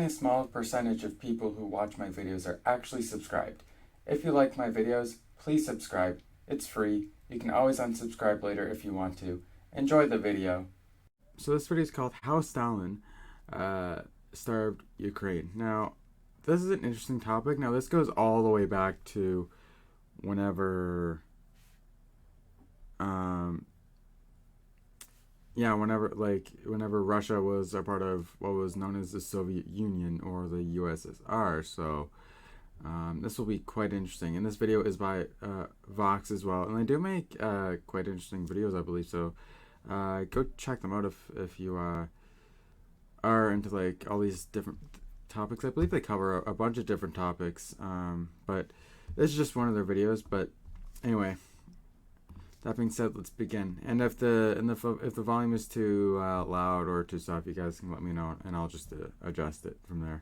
only a small percentage of people who watch my videos are actually subscribed. If you like my videos, please subscribe. It's free. You can always unsubscribe later if you want to. Enjoy the video. So this video is called How Stalin Starved Ukraine. Now, this is an interesting topic. Now, this goes all the way back to whenever whenever Russia was a part of what was known as the Soviet Union or the USSR. So this will be quite interesting. And this video is by Vox as well. And they do make quite interesting videos, I believe. So go check them out if you are into like all these different topics. I believe they cover a bunch of different topics. But this is just one of their videos. But anyway, that being said, let's begin. And if the volume is too loud or too soft, you guys can let me know, and I'll just adjust it from there.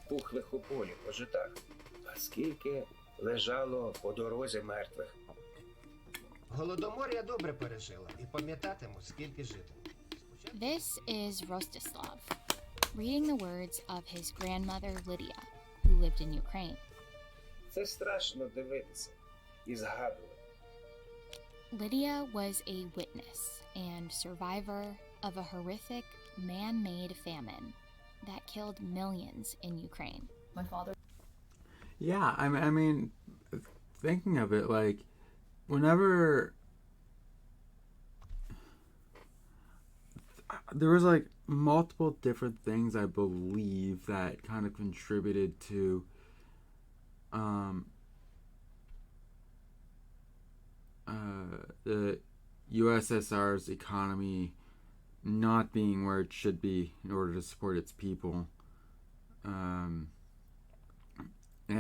Пухлих у полі по житах, а скільки лежало по дорозі мертвих. Голодомор я добре пережила і пам'ятатиму, скільки житиму. This is Rostislav, reading the words of his grandmother Lydia, who lived in Ukraine. Це страшно дивитися і згадувати. Lydia was a witness and survivor of a horrific man-made famine that killed millions in Ukraine. My father. Yeah, I mean, thinking of it, like, whenever there was like multiple different things I believe that kind of contributed to the USSR's economy not being where it should be in order to support its people.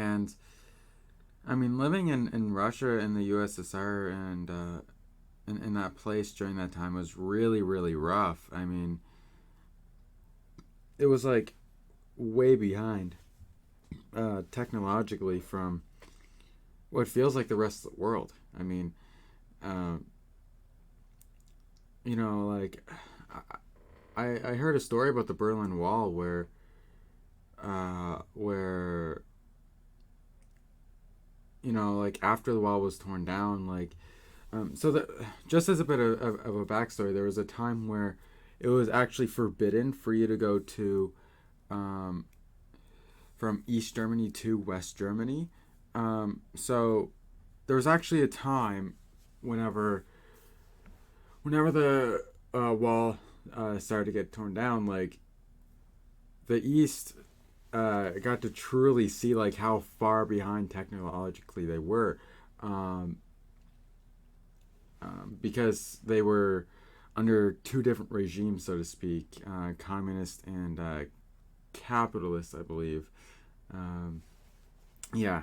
And I mean, living in Russia and the USSR and in that place during that time was really, really rough. I mean, it was like way behind technologically from what feels like the rest of the world. I mean, you know, like I heard a story about the Berlin Wall where you know, like after the wall was torn down, like so that just as a bit of a backstory, there was a time where it was actually forbidden for you to go to from East Germany to West Germany. So there was actually a time whenever the wall started to get torn down, like the East got to truly see like how far behind technologically they were, because they were under two different regimes, so to speak, communist and capitalist, I believe. Yeah.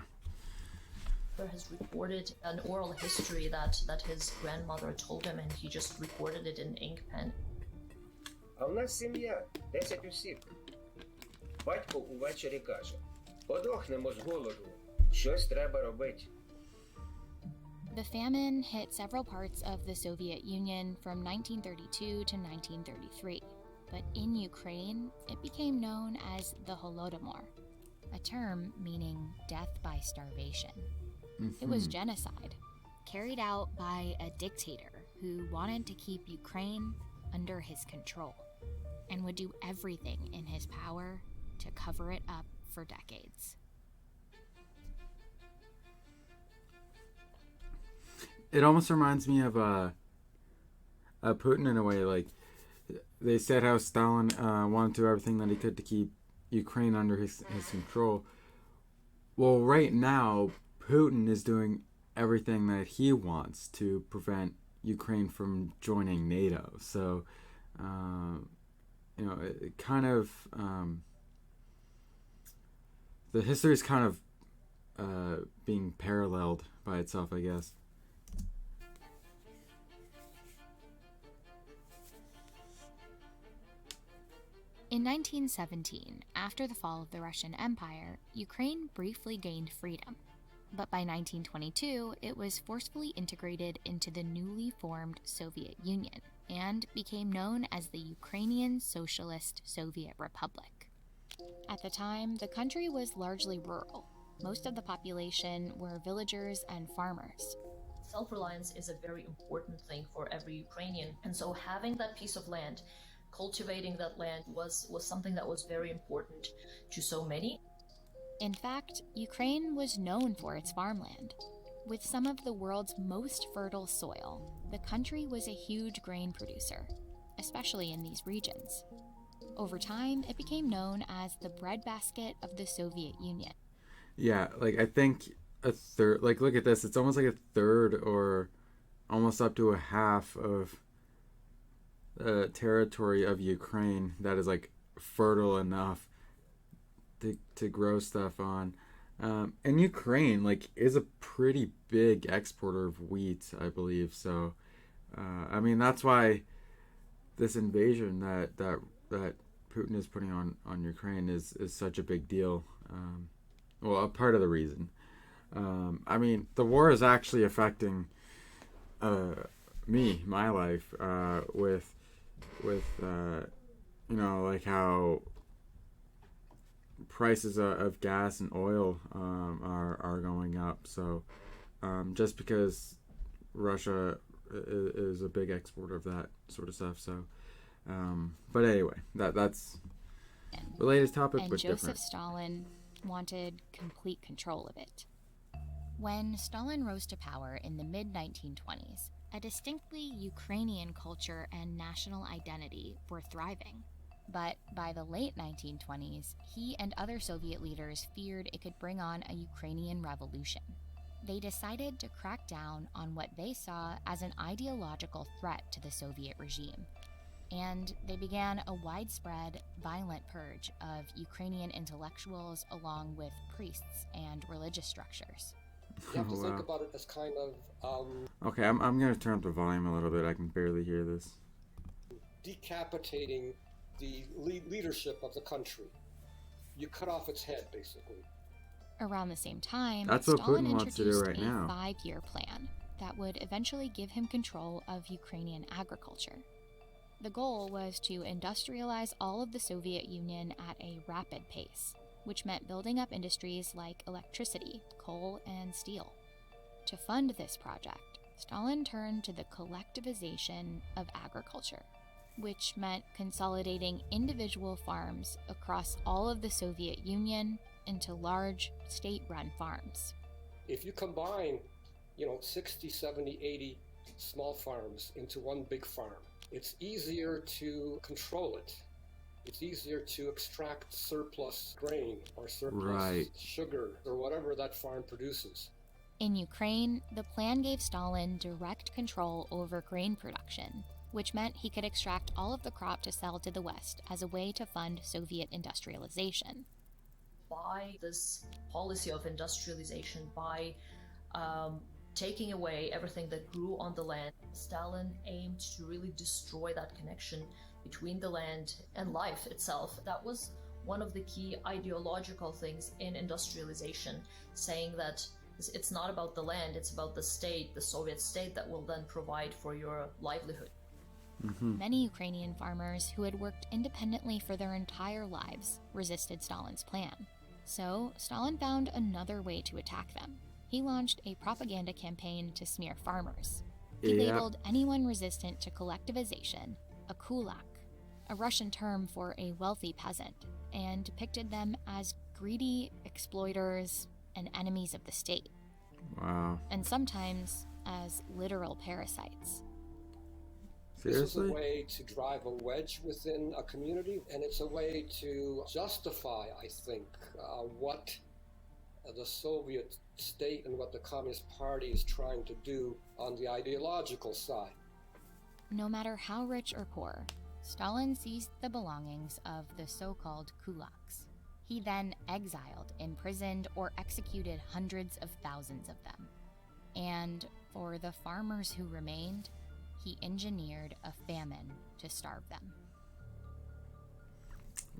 Has recorded an oral history that his grandmother told him, and he just recorded it in ink pen. А в нас сім'я, 10 осіб. Батько увечері каже: подохнемо з голоду, щось треба робити. The famine hit several parts of the Soviet Union from 1932 to 1933, but in Ukraine, it became known as the Holodomor, a term meaning death by starvation. It was genocide, carried out by a dictator who wanted to keep Ukraine under his control and would do everything in his power to cover it up for decades. It almost reminds me of Putin in a way. Like, they said how Stalin wanted to do everything that he could to keep Ukraine under his control. Well, right now, Putin is doing everything that he wants to prevent Ukraine from joining NATO. So, you know, it kind of the history is kind of being paralleled by itself, I guess. In 1917, after the fall of the Russian Empire, Ukraine briefly gained freedom. But by 1922, it was forcefully integrated into the newly formed Soviet Union, and became known as the Ukrainian Socialist Soviet Republic. At the time, the country was largely rural. Most of the population were villagers and farmers. Self-reliance is a very important thing for every Ukrainian, and so having that piece of land, cultivating that land was something that was very important to so many. In fact, Ukraine was known for its farmland. With some of the world's most fertile soil, the country was a huge grain producer, especially in these regions. Over time, it became known as the breadbasket of the Soviet Union. Yeah, like I think a third, like look at this, it's almost like a third or almost up to a half of territory of Ukraine that is like fertile enough to grow stuff on. And Ukraine like is a pretty big exporter of wheat, I believe. So, I mean that's why this invasion that Putin is putting on Ukraine is such a big deal. Well, a part of the reason. I mean, the war is actually affecting my life, with you know, like how prices of gas and oil are going up. So just because Russia is a big exporter of that sort of stuff. So, but anyway, that's the latest topic, And but Joseph different. Stalin wanted complete control of it. When Stalin rose to power in the mid-1920s, a distinctly Ukrainian culture and national identity were thriving. But by the late 1920s, he and other Soviet leaders feared it could bring on a Ukrainian revolution. They decided to crack down on what they saw as an ideological threat to the Soviet regime. And they began a widespread, violent purge of Ukrainian intellectuals along with priests and religious structures. You have to Oh, think wow. about it as kind of Okay, I'm going to turn up the volume a little bit. I can barely hear this. decapitating the leadership of the country. You cut off its head, basically. Around the same time, That's what Stalin Putin wants to do introduced right now. a 5-year plan that would eventually give him control of Ukrainian agriculture. The goal was to industrialize all of the Soviet Union at a rapid pace, which meant building up industries like electricity, coal, and steel. To fund this project, Stalin turned to the collectivization of agriculture, which meant consolidating individual farms across all of the Soviet Union into large, state-run farms. If you combine, 60, 70, 80 small farms into one big farm, it's easier to control it. It's easier to extract surplus grain or surplus Right. sugar or whatever that farm produces. In Ukraine, the plan gave Stalin direct control over grain production, which meant he could extract all of the crop to sell to the West as a way to fund Soviet industrialization. By this policy of industrialization, by taking away everything that grew on the land, Stalin aimed to really destroy that connection between the land and life itself. That was one of the key ideological things in industrialization, saying that it's not about the land, it's about the state, the Soviet state, that will then provide for your livelihood. Many Ukrainian farmers who had worked independently for their entire lives resisted Stalin's plan. So, Stalin found another way to attack them. He launched a propaganda campaign to smear farmers. He Yeah. labeled anyone resistant to collectivization a kulak, a Russian term for a wealthy peasant, and depicted them as greedy exploiters and enemies of the state, Wow. and sometimes as literal parasites. This is Seriously? a way to drive a wedge within a community, and it's a way to justify, I think, what the Soviet state and what the Communist Party is trying to do on the ideological side. No matter how rich or poor, Stalin seized the belongings of the so-called kulaks. He then exiled, imprisoned, or executed hundreds of thousands of them. And for the farmers who remained, he engineered a famine to starve them.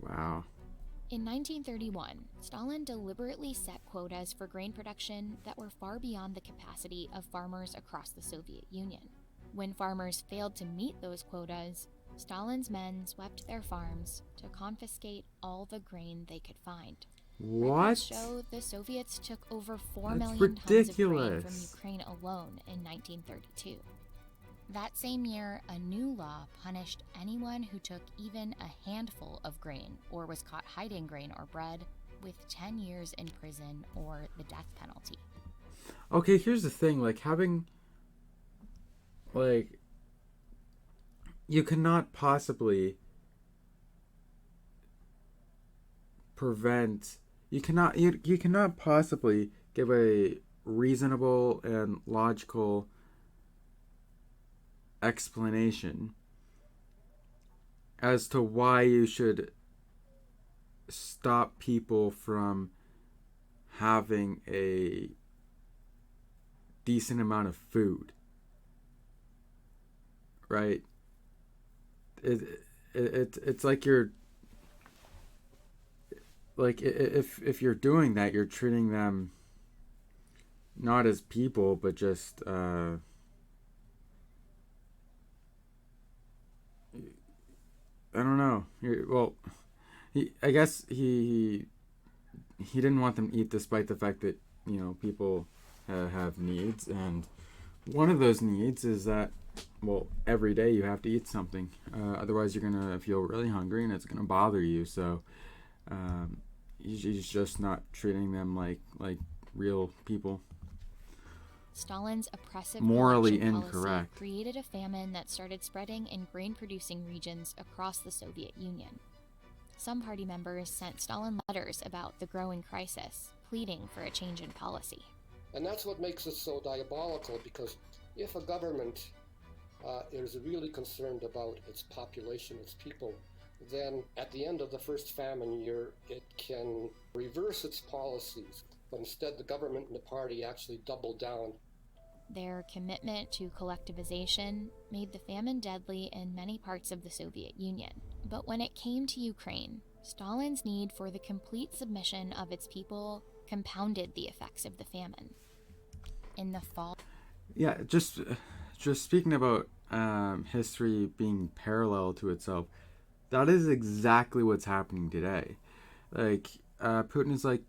Wow. In 1931, Stalin deliberately set quotas for grain production that were far beyond the capacity of farmers across the Soviet Union. When farmers failed to meet those quotas, Stalin's men swept their farms to confiscate all the grain they could find. What? Records show the Soviets took over 4 That's million tons of grain from ridiculous. Ukraine alone in 1932. That same year, a new law punished anyone who took even a handful of grain or was caught hiding grain or bread with 10 years in prison or the death penalty. Okay, here's the thing, like having like you cannot possibly prevent you cannot possibly give a reasonable and logical explanation as to why you should stop people from having a decent amount of food, right? It's like you're like if you're doing that, you're treating them not as people but just I don't know. Well, I guess he didn't want them to eat, despite the fact that people have needs, and one of those needs is that, well, every day you have to eat something. Otherwise, you're gonna feel really hungry, and it's gonna bother you. So, he's just not treating them like real people. Stalin's oppressive Morally collection incorrect. policy created a famine that started spreading in grain-producing regions across the Soviet Union. Some party members sent Stalin letters about the growing crisis, pleading for a change in policy. And that's what makes it so diabolical, because if a government is really concerned about its population, its people, then at the end of the first famine year, it can reverse its policies. But instead, the government and the party actually double down. Their commitment to collectivization made the famine deadly in many parts of the Soviet Union. But when it came to Ukraine, Stalin's need for the complete submission of its people compounded the effects of the famine. In the fall... Yeah, just speaking about history being parallel to itself, that is exactly what's happening today. Like, Putin is like,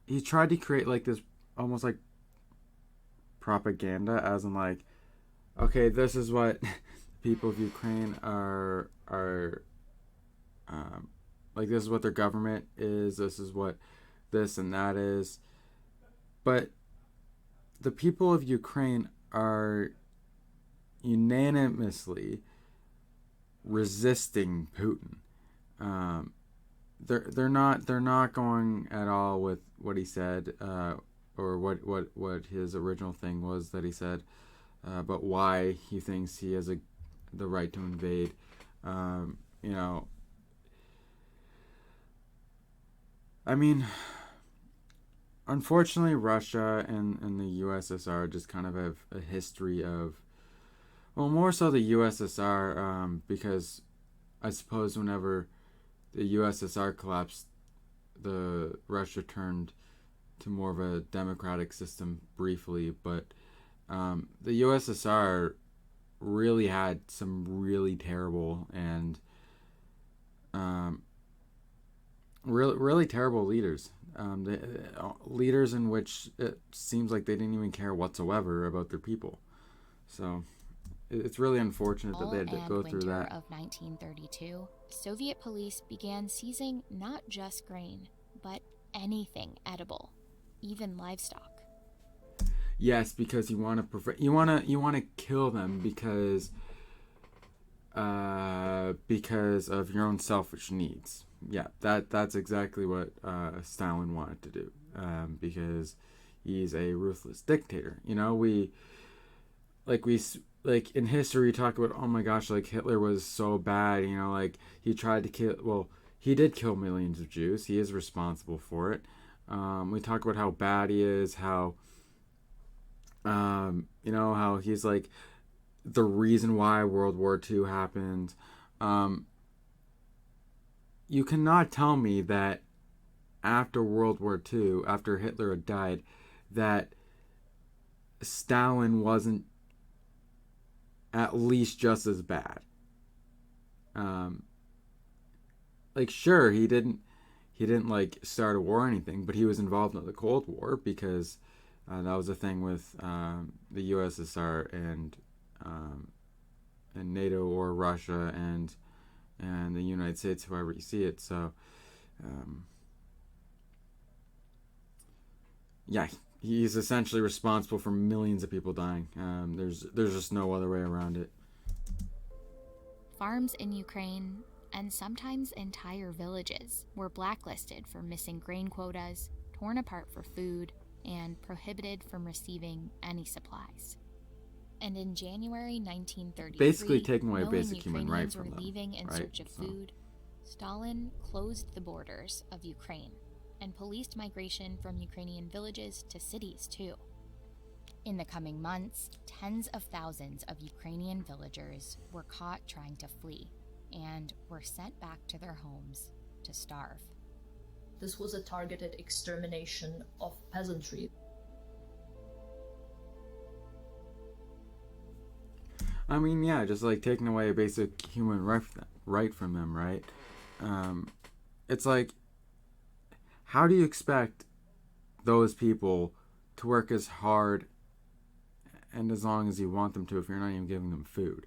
he tried to create like this almost like propaganda, as in like, okay, this is what people of Ukraine are like, this is what their government is, this is what this and that is. But the people of Ukraine are unanimously resisting Putin. They're not going at all with what he said, or what his original thing was that he said, but why he thinks he has the right to invade. I mean, unfortunately, Russia and the USSR just kind of have a history of, well, more so the USSR, because I suppose whenever the USSR collapsed, the Russia turned to more of a democratic system briefly, but the USSR really had some really terrible and really terrible leaders. Leaders in which it seems like they didn't even care whatsoever about their people. So it's really unfortunate that they had to go through that. Of 1932, Soviet police began seizing not just grain, but anything edible, even livestock. Yes, because you want to kill them because of your own selfish needs. Yeah, that's exactly what Stalin wanted to do, because he's a ruthless dictator. We in history talk about, oh my gosh, like Hitler was so bad. Like he tried to kill. Well, he did kill millions of Jews. He is responsible for it. We talk about how bad he is, how how he's like the reason why World War II happened. You cannot tell me that after World War II, after Hitler had died, that Stalin wasn't at least just as bad. Like, sure, he didn't like start a war or anything, but he was involved in the Cold War because that was a thing with the USSR and NATO or Russia and the United States, however you see it. So, yeah, he's essentially responsible for millions of people dying. There's just no other way around it. Farms in Ukraine, and sometimes entire villages, were blacklisted for missing grain quotas, torn apart for food, and prohibited from receiving any supplies. And in January 1933, basically taking away knowing basic human rights Ukrainians were from them, leaving in right? search of food, Stalin closed the borders of Ukraine and policed migration from Ukrainian villages to cities too. In the coming months, tens of thousands of Ukrainian villagers were caught trying to flee and were sent back to their homes to starve. This was a targeted extermination of peasantry. I mean, yeah, just like taking away a basic human right from them, right? It's like, how do you expect those people to work as hard and as long as you want them to if you're not even giving them food?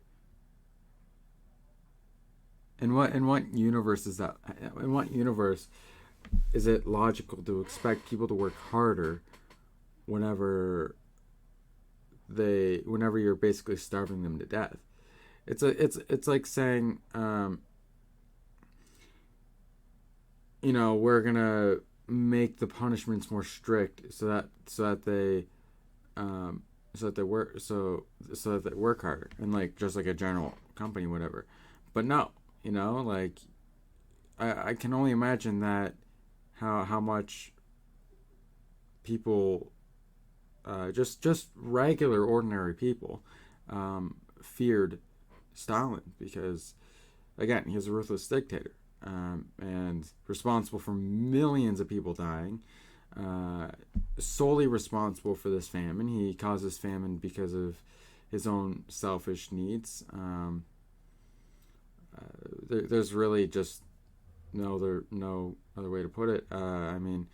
In what universe is that? In what universe is it logical to expect people to work harder whenever you're basically starving them to death? It's like saying, we're gonna make the punishments more strict so that they work harder, and like just like a general company, whatever. But no, like I can only imagine that how much people, just regular ordinary people, feared Stalin because, again, he was a ruthless dictator, and responsible for millions of people dying, solely responsible for this famine. He caused this famine because of his own selfish needs. There's really just no other way to put it. I mean,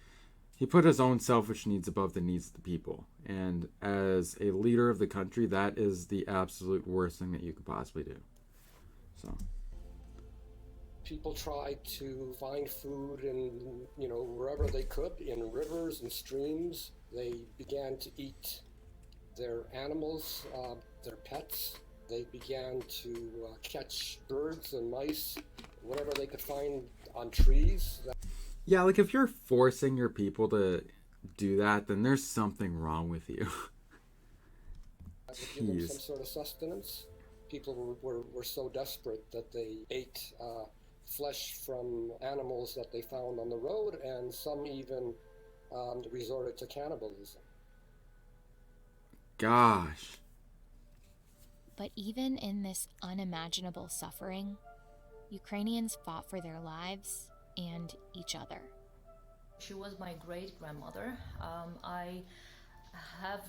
he put his own selfish needs above the needs of the people. And as a leader of the country, that is the absolute worst thing that you could possibly do. So people tried to find food in, wherever they could, in rivers and streams. They began to eat their animals, their pets. They began to catch birds and mice, whatever they could find on trees. Yeah, like if you're forcing your people to do that, then there's something wrong with you. Give them some sort of sustenance. People were so desperate that they ate flesh from animals that they found on the road, and some even resorted to cannibalism. Gosh. But even in this unimaginable suffering, Ukrainians fought for their lives and each other. She was my great-grandmother. I have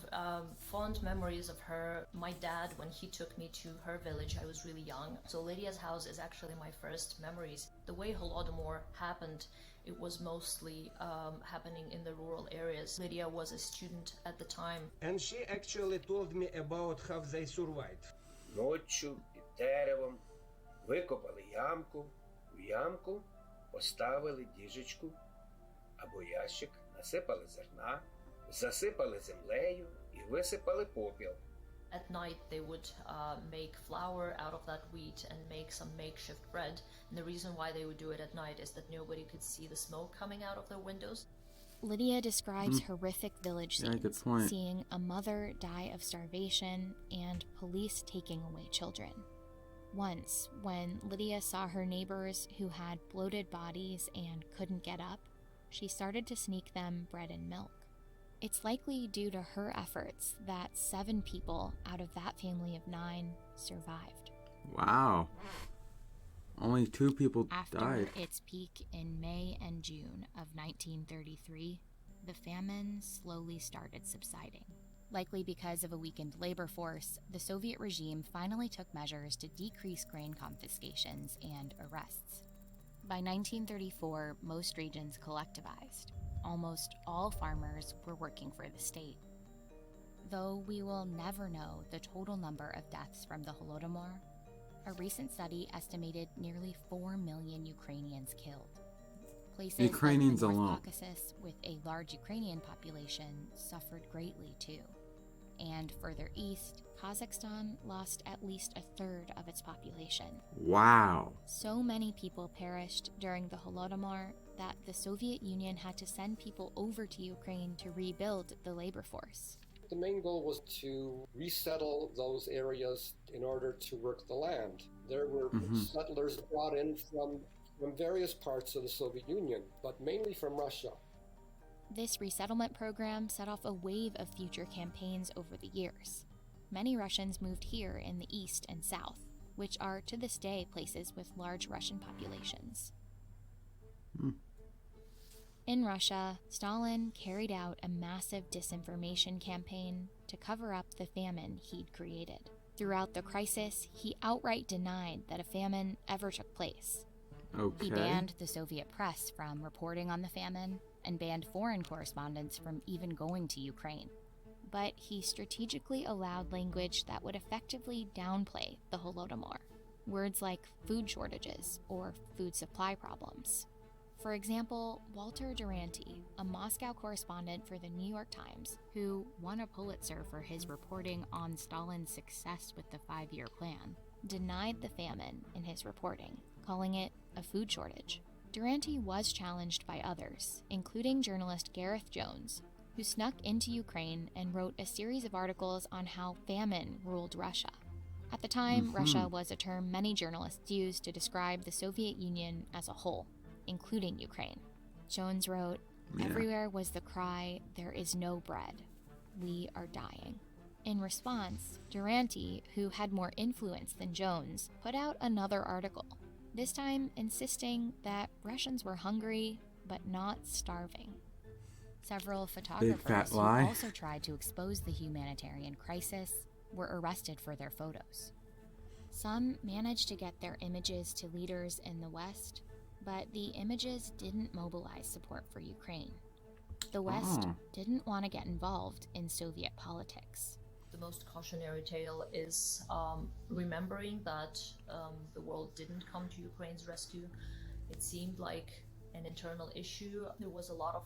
fond memories of her. My dad, when he took me to her village, I was really young. So Lydia's house is actually my first memories. The way Holodomor happened, it was mostly happening in the rural areas. Lydia was a student at the time. And she actually told me about how they survived. Ночью під деревом викопали ямку, у ямку поставили діжечку або ящик, насипали зерна, засипали землею і висипали попіл. At night, they would make flour out of that wheat and make some makeshift bread. And the reason why they would do it at night is that nobody could see the smoke coming out of their windows. Lydia describes horrific village Yeah, scenes, good point. seeing a mother die of starvation and police taking away children. Once, when Lydia saw her neighbors who had bloated bodies and couldn't get up, she started to sneak them bread and milk. It's likely due to her efforts that 7 people out of that family of 9 survived. Wow. Only 2 people After died. its peak in May and June of 1933, the famine slowly started subsiding. Likely because of a weakened labor force, the Soviet regime finally took measures to decrease grain confiscations and arrests. By 1934, most regions collectivized. Almost all farmers were working for the state. Though we will never know the total number of deaths from the Holodomor, a recent study estimated nearly 4 million Ukrainians killed. Places Ukrainians like the North alone. Caucasus, with a large Ukrainian population, suffered greatly too. And further east, Kazakhstan lost at least a third of its population. Wow. So many people perished during the Holodomor that the Soviet Union had to send people over to Ukraine to rebuild the labor force. The main goal was to resettle those areas in order to work the land. There were settlers brought in from various parts of the Soviet Union, but mainly from Russia. This resettlement program set off a wave of future campaigns over the years. Many Russians moved here in the east and south, which are to this day places with large Russian populations. In Russia, Stalin carried out a massive disinformation campaign to cover up the famine he'd created. Throughout the crisis, he outright denied that a famine ever took place. Okay. He banned the Soviet press from reporting on the famine and banned foreign correspondents from even going to Ukraine. But he strategically allowed language that would effectively downplay the Holodomor. Words like food shortages or food supply problems. For example, Walter Duranty, a Moscow correspondent for the New York Times, who won a Pulitzer for his reporting on Stalin's success with the 5-year plan, denied the famine in his reporting, calling it a food shortage. Duranty was challenged by others, including journalist Gareth Jones, who snuck into Ukraine and wrote a series of articles on how famine ruled Russia. At the time, Russia was a term many journalists used to describe the Soviet Union as a whole, including Ukraine. Jones wrote, "Everywhere was the cry, 'There is no bread. We are dying.'" In response, Duranty, who had more influence than Jones, put out another article, this time insisting that Russians were hungry, but not starving. Several photographers who lie. also tried to expose the humanitarian crisis were arrested for their photos. Some managed to get their images to leaders in the West, but the images didn't mobilize support for Ukraine. The West didn't want to get involved in Soviet politics. The most cautionary tale is remembering that the world didn't come to Ukraine's rescue. It seemed like an internal issue. There was a lot of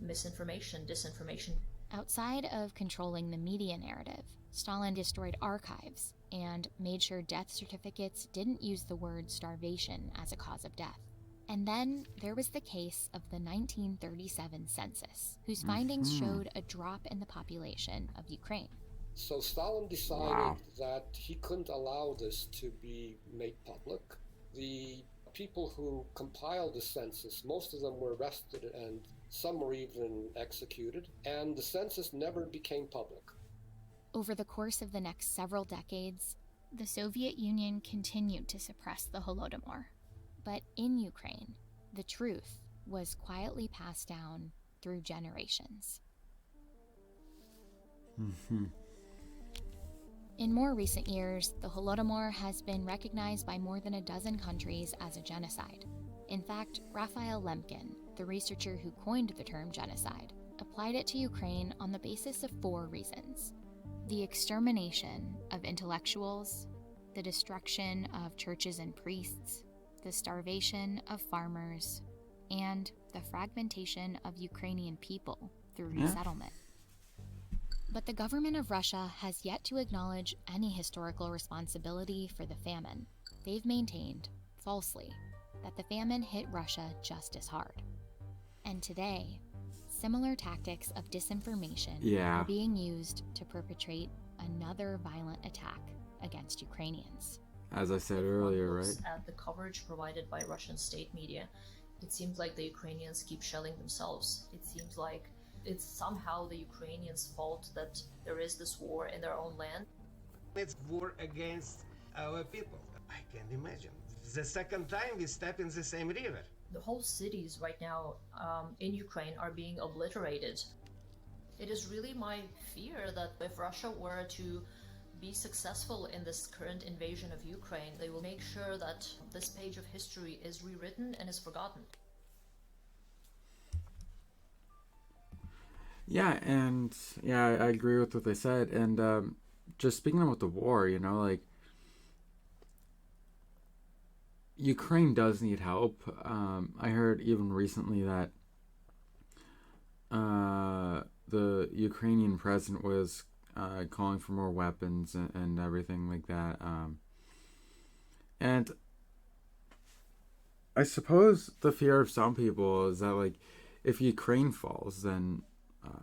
misinformation, disinformation. Outside of controlling the media narrative, Stalin destroyed archives and made sure death certificates didn't use the word starvation as a cause of death. And then there was the case of the 1937 census, whose findings showed a drop in the population of Ukraine. So Stalin decided that he couldn't allow this to be made public. The people who compiled the census, most of them were arrested and some were even executed, and the census never became public. Over the course of the next several decades, the Soviet Union continued to suppress the Holodomor. But in Ukraine, the truth was quietly passed down through generations. In more recent years, the Holodomor has been recognized by more than a dozen countries as a genocide. In fact, Raphael Lemkin, the researcher who coined the term genocide, applied it to Ukraine on the basis of 4 reasons: the extermination of intellectuals, the destruction of churches and priests, the starvation of farmers, and the fragmentation of Ukrainian people through resettlement. But the government of Russia has yet to acknowledge any historical responsibility for the famine. They've maintained, falsely, that the famine hit Russia just as hard. And today, similar tactics of disinformation are being used to perpetrate another violent attack against Ukrainians. As I said earlier, right? At the coverage provided by Russian state media, it seems like the Ukrainians keep shelling themselves. It seems like it's somehow the Ukrainians' fault that there is this war in their own land. It's war against our people. I can't imagine. The second time we step in the same river. The whole cities right now in Ukraine are being obliterated. It is really my fear that if Russia were to be successful in this current invasion of Ukraine, they will make sure that this page of history is rewritten and is forgotten. Yeah, and yeah, I agree with what they said. And just speaking about the war, you know, like Ukraine does need help. I heard even recently that the Ukrainian president was calling for more weapons and everything like that. And I suppose the fear of some people is that, like, if Ukraine falls, then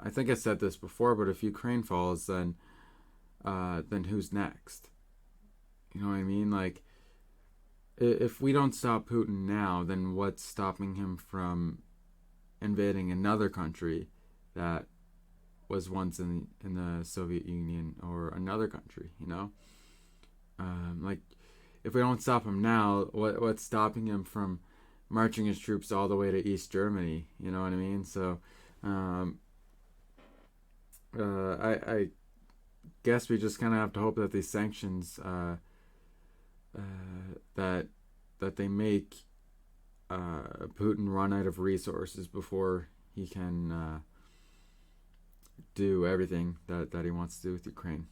I think I said this before, but if Ukraine falls, then who's next? You know what I mean? Like, if we don't stop Putin now, then what's stopping him from invading another country that was once in the Soviet Union, or another country? You know, like, if we don't stop him now, what's stopping him from marching his troops all the way to East Germany? You know what I mean? So, I guess we just kind of have to hope that these sanctions that they make Putin run out of resources before he can do everything that he wants to do with Ukraine.